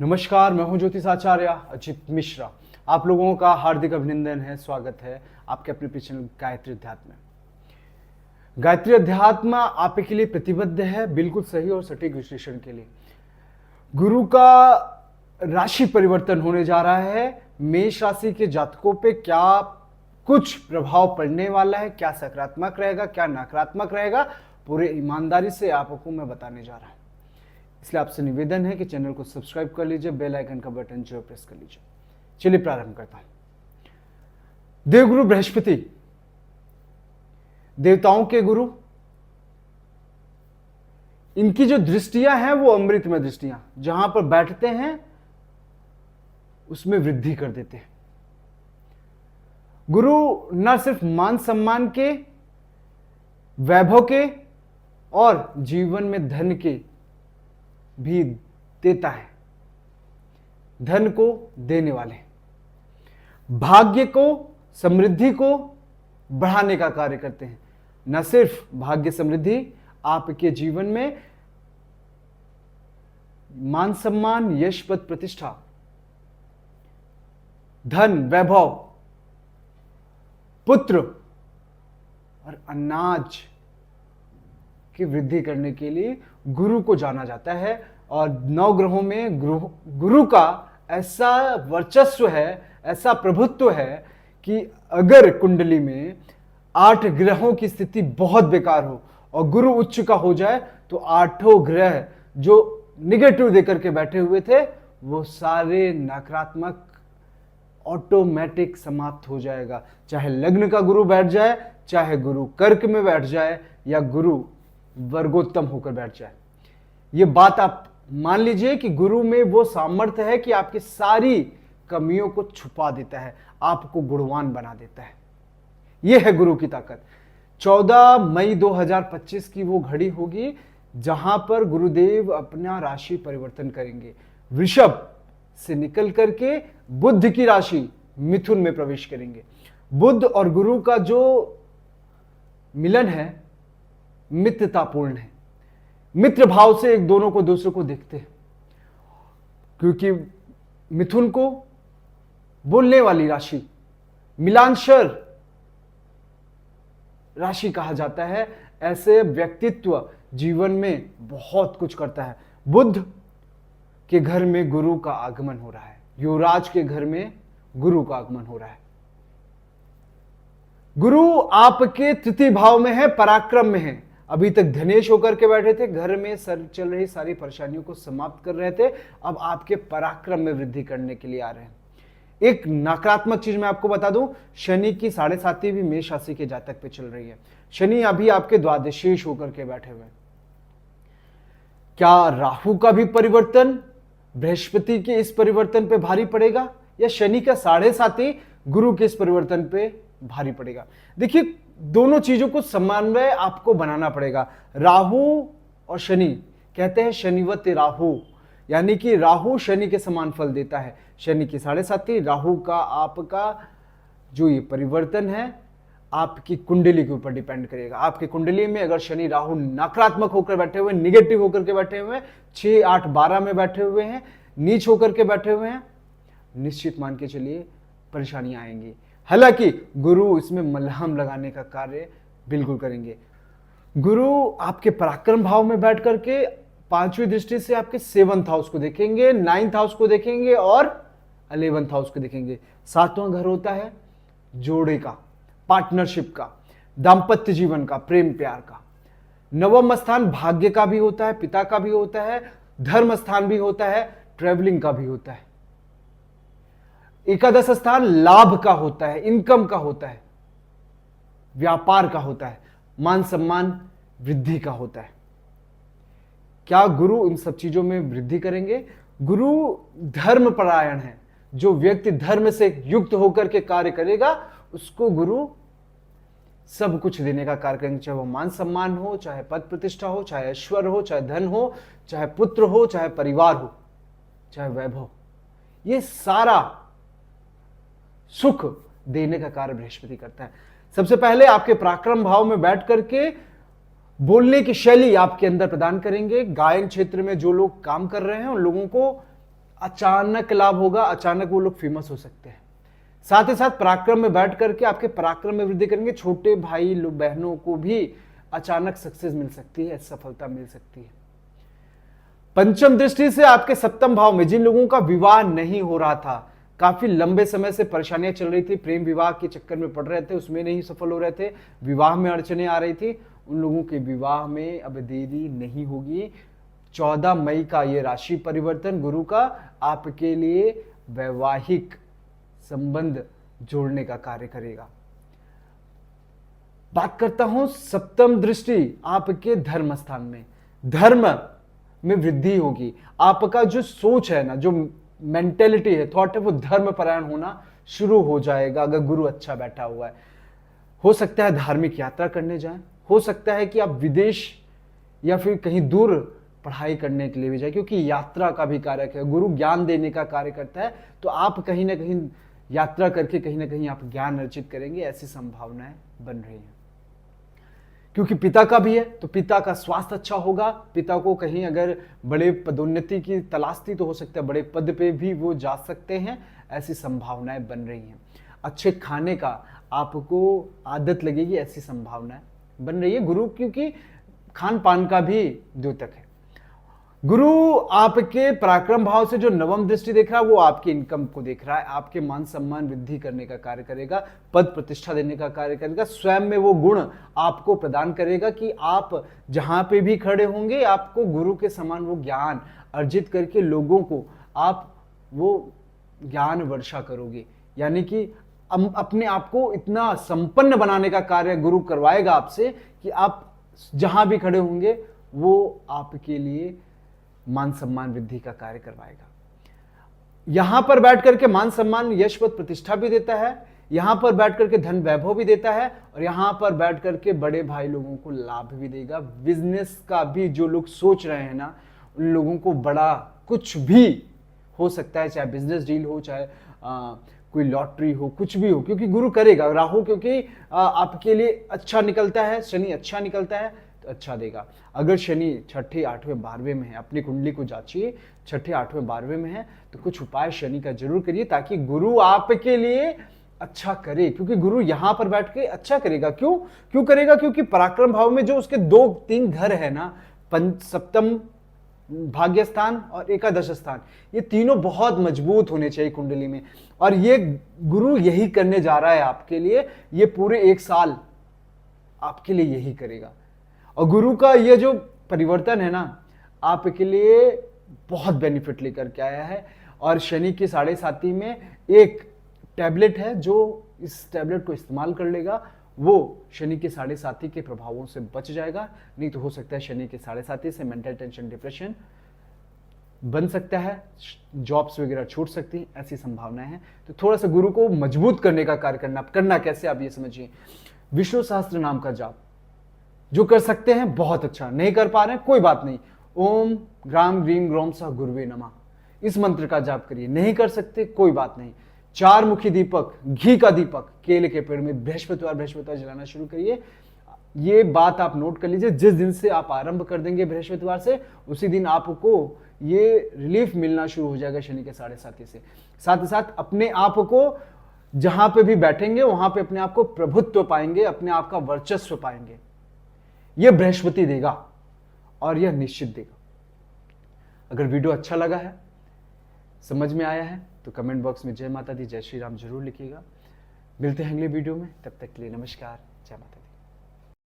नमस्कार, मैं हूं ज्योतिष आचार्य अजित मिश्रा। आप लोगों का हार्दिक अभिनंदन है, स्वागत है आपके अपने चैनल गायत्री अध्यात्म में। गायत्री अध्यात्म आपके लिए प्रतिबद्ध है बिल्कुल सही और सटीक विश्लेषण के लिए। गुरु का राशि परिवर्तन होने जा रहा है। मेष राशि के जातकों पे क्या कुछ प्रभाव पड़ने वाला है, क्या सकारात्मक रहेगा, क्या नकारात्मक रहेगा, पूरे ईमानदारी से आपको मैं बताने जा रहा हूं। इसलिए आपसे निवेदन है कि चैनल को सब्सक्राइब कर लीजिए, बेल आइकन का बटन जरूर प्रेस कर लीजिए। चलिए प्रारंभ करता हूं। देवगुरु बृहस्पति, देवताओं के गुरु, इनकी जो दृष्टियां हैं वो अमृतमय दृष्टियां, जहां पर बैठते हैं उसमें वृद्धि कर देते हैं। गुरु न सिर्फ मान सम्मान के, वैभव के और जीवन में धन के भी देता है, धन को देने वाले, भाग्य को, समृद्धि को बढ़ाने का कार्य करते हैं। न सिर्फ भाग्य समृद्धि, आपके जीवन में मान सम्मान, यश, पद, प्रतिष्ठा, धन, वैभव, पुत्र और अनाज की वृद्धि करने के लिए गुरु को जाना जाता है। और नौ ग्रहों में गुरु का ऐसा वर्चस्व है, ऐसा प्रभुत्व है कि अगर कुंडली में 8 ग्रहों की स्थिति बहुत बेकार हो और गुरु उच्च का हो जाए तो 8 ग्रह जो निगेटिव देकर के बैठे हुए थे वो सारे नकारात्मक ऑटोमेटिक समाप्त हो जाएगा। चाहे लग्न का गुरु बैठ जाए, चाहे गुरु कर्क में बैठ जाए या गुरु वर्गोत्तम होकर बैठ जाए। ये बात आप मान लीजिए कि गुरु में वो सामर्थ्य है कि आपकी सारी कमियों को छुपा देता है, आपको गुणवान बना देता है। यह है गुरु की ताकत। 14 मई 2025 की वो घड़ी होगी जहां पर गुरुदेव अपना राशि परिवर्तन करेंगे। वृषभ से निकल करके बुध की राशि मिथुन में प्रवेश करेंगे। बुध और गुरु का जो मिलन है मित्रतापूर्ण है। मित्र भाव से एक दोनों को दूसरे को देखते हैं, क्योंकि मिथुन को बोलने वाली राशि, मिलांशर राशि कहा जाता है। ऐसे व्यक्तित्व जीवन में बहुत कुछ करता है। बुध के घर में गुरु का आगमन हो रहा है, युवराज के घर में गुरु का आगमन हो रहा है। गुरु आपके तृतीय भाव में है, पराक्रम में है। अभी तक धनेश होकर के बैठे थे, घर में चल रही सारी परेशानियों को समाप्त कर रहे थे, अब आपके पराक्रम में वृद्धि करने के लिए आ रहे हैं। एक नकारात्मक चीज मैं आपको बता दूं, शनि की 7.5 भी मेष राशि के जातक पे चल रही है। शनि अभी आपके द्वादशीश होकर के बैठे हुए हैं। क्या राहु का भी परिवर्तन बृहस्पति के इस परिवर्तन पे भारी पड़ेगा, या शनि का 7.5 गुरु के इस परिवर्तन पे भारी पड़ेगा? देखिए, दोनों चीजों को समन्वय आपको बनाना पड़ेगा। राहु और शनि, कहते हैं शनिवत राहु, यानी कि राहु शनि के समान फल देता है। शनि की 7.5, राहु का आपका जो ये परिवर्तन है आपकी कुंडली के ऊपर डिपेंड करेगा। आपकी कुंडली में अगर शनि राहु नकारात्मक होकर बैठे हुए, निगेटिव होकर के बैठे हुए हैं, 6, 8, 12 में बैठे हुए हैं, नीच होकर के बैठे हुए हैं, निश्चित मान के चलिए परेशानियां आएंगी। हालांकि गुरु इसमें मलहम लगाने का कार्य बिल्कुल करेंगे। गुरु आपके पराक्रम भाव में बैठ करके 5वीं दृष्टि से आपके 7th हाउस को देखेंगे, 9th हाउस को देखेंगे और 11th हाउस को देखेंगे। 7वां घर होता है जोड़े का, पार्टनरशिप का, दाम्पत्य जीवन का, प्रेम प्यार का। 9वां स्थान भाग्य का भी होता है, पिता का भी होता है, धर्म स्थान भी होता है, ट्रेवलिंग का भी होता है। 11 स्थान लाभ का होता है, इनकम का होता है, व्यापार का होता है, मान सम्मान वृद्धि का होता है। क्या गुरु इन सब चीजों में वृद्धि करेंगे? गुरु धर्म परायण है। जो व्यक्ति धर्म से युक्त होकर के कार्य करेगा उसको गुरु सब कुछ देने का कार्य करेंगे, चाहे वो मान सम्मान हो, चाहे पद प्रतिष्ठा हो, चाहे ऐश्वर्य हो, चाहे धन हो, चाहे पुत्र हो, चाहे परिवार हो, चाहे वैभव। ये सारा सुख देने का कार्य बृहस्पति करता है। सबसे पहले आपके पराक्रम भाव में बैठ करके बोलने की शैली आपके अंदर प्रदान करेंगे। गायन क्षेत्र में जो लोग काम कर रहे हैं उन लोगों को अचानक लाभ होगा, अचानक वो लोग फेमस हो सकते हैं। साथ ही साथ पराक्रम में बैठ करके आपके पराक्रम में वृद्धि करेंगे, छोटे भाई बहनों को भी अचानक सक्सेस मिल सकती है, सफलता मिल सकती है। पंचम दृष्टि से आपके सप्तम भाव में जिन लोगों का विवाह नहीं हो रहा था, काफी लंबे समय से परेशानियां चल रही थी, प्रेम विवाह के चक्कर में पड़ रहे थे, उसमें नहीं सफल हो रहे थे, विवाह में अड़चने आ रही थी, उन लोगों के विवाह में अब देरी नहीं होगी। 14 मई का ये राशि परिवर्तन गुरु का आपके लिए वैवाहिक संबंध जोड़ने का कार्य करेगा। बात करता हूं सप्तम दृष्टि आपके धर्म स्थान में, धर्म में वृद्धि होगी। आपका जो सोच है ना, जो मेंटेलिटी है, थॉट है, वो धर्म परायण होना शुरू हो जाएगा अगर गुरु अच्छा बैठा हुआ है। हो सकता है धार्मिक यात्रा करने जाएं, हो सकता है कि आप विदेश या फिर कहीं दूर पढ़ाई करने के लिए भी जाए, क्योंकि यात्रा का भी कारक है, गुरु ज्ञान देने का कार्य करता है। तो आप कहीं ना कहीं यात्रा करके कहीं ना कहीं आप ज्ञान अर्जित करेंगे, ऐसी संभावनाएं बन रही हैं। क्योंकि पिता का भी है तो पिता का स्वास्थ्य अच्छा होगा। पिता को कहीं अगर बड़े पदोन्नति की तलाश थी तो हो सकता है बड़े पद पे भी वो जा सकते हैं, ऐसी संभावनाएं बन रही हैं। अच्छे खाने का आपको आदत लगेगी, ऐसी संभावनाएं बन रही है। गुरु क्योंकि खान पान का भी द्योतक है। गुरु आपके पराक्रम भाव से जो नवम दृष्टि देख रहा है वो आपकी इनकम को देख रहा है, आपके मान सम्मान वृद्धि करने का कार्य करेगा, पद प्रतिष्ठा देने का कार्य करेगा, स्वयं में वो गुण आपको प्रदान करेगा कि आप जहां पे भी खड़े होंगे आपको गुरु के समान वो ज्ञान अर्जित करके लोगों को आप वो ज्ञान वर्षा करोगे। यानी कि अपने आप को इतना संपन्न बनाने का कार्य गुरु करवाएगा आपसे कि आप जहां भी खड़े होंगे वो आपके लिए मान सम्मान वृद्धि का कार्य करवाएगा। यहां पर बैठ करके मान सम्मान यश पद प्रतिष्ठा भी देता है, यहां पर बैठ करके धन वैभव भी देता है, और यहां पर बैठ करके बड़े भाई लोगों को लाभ भी देगा। बिजनेस का भी जो लोग सोच रहे हैं ना, उन लोगों को बड़ा कुछ भी हो सकता है, चाहे बिजनेस डील हो, चाहे कोई लॉटरी हो, कुछ भी हो, क्योंकि गुरु करेगा। राहु क्योंकि आपके लिए अच्छा निकलता है, शनि अच्छा निकलता है तो अच्छा देगा। अगर शनि छठे 8वें 12वें में है, अपनी कुंडली को जांचिए, छठे 8वें 12वें में है तो कुछ उपाय शनि का जरूर करिए ताकि गुरु आपके लिए अच्छा करे। क्योंकि गुरु यहां पर बैठ के अच्छा करेगा। क्यों करेगा? क्योंकि पराक्रम भाव में जो उसके 2-3 घर है ना, सप्तम भाग्य स्थान और एकादश स्थान, ये तीनों बहुत मजबूत होने चाहिए कुंडली में, और ये गुरु यही करने जा रहा है आपके लिए। ये पूरे 1 साल आपके लिए यही करेगा। और गुरु का ये जो परिवर्तन है ना, आपके लिए बहुत बेनिफिट लेकर के आया है। और शनि की 7.5 में एक टैबलेट है, जो इस टैबलेट को इस्तेमाल कर लेगा वो शनि के 7.5 के प्रभावों से बच जाएगा। नहीं तो हो सकता है शनि के 7.5 से मेंटल टेंशन, डिप्रेशन बन सकता है, जॉब्स वगैरह छूट सकती है, ऐसी संभावनाएं हैं। तो थोड़ा सा गुरु को मजबूत करने का कार्य करना कैसे, आप ये समझिए। विष्णु सहस्त्र नाम का जाप जो कर सकते हैं बहुत अच्छा, नहीं कर पा रहे हैं कोई बात नहीं, ओम ग्राम ग्रीम ग्रोम सह गुरुवे नमः, इस मंत्र का जाप करिए। नहीं कर सकते कोई बात नहीं, 4 मुखी दीपक, घी का दीपक केले के पेड़ में बृहस्पतिवार जलाना शुरू करिए। ये बात आप नोट कर लीजिए, जिस दिन से आप आरंभ कर देंगे बृहस्पतिवार से, उसी दिन आपको ये रिलीफ मिलना शुरू हो जाएगा शनि के 7.5 से। साथ ही साथ अपने आप को जहां पे भी बैठेंगे वहां पे अपने आप को प्रभुत्व पाएंगे, अपने आप का वर्चस्व पाएंगे। यह बृहस्पति देगा और यह निश्चित देगा। अगर वीडियो अच्छा लगा है, समझ में आया है, तो कमेंट बॉक्स में जय माता दी, जय श्री राम जरूर लिखिएगा। मिलते हैं अगले वीडियो में, तब तक के लिए नमस्कार, जय माता दी।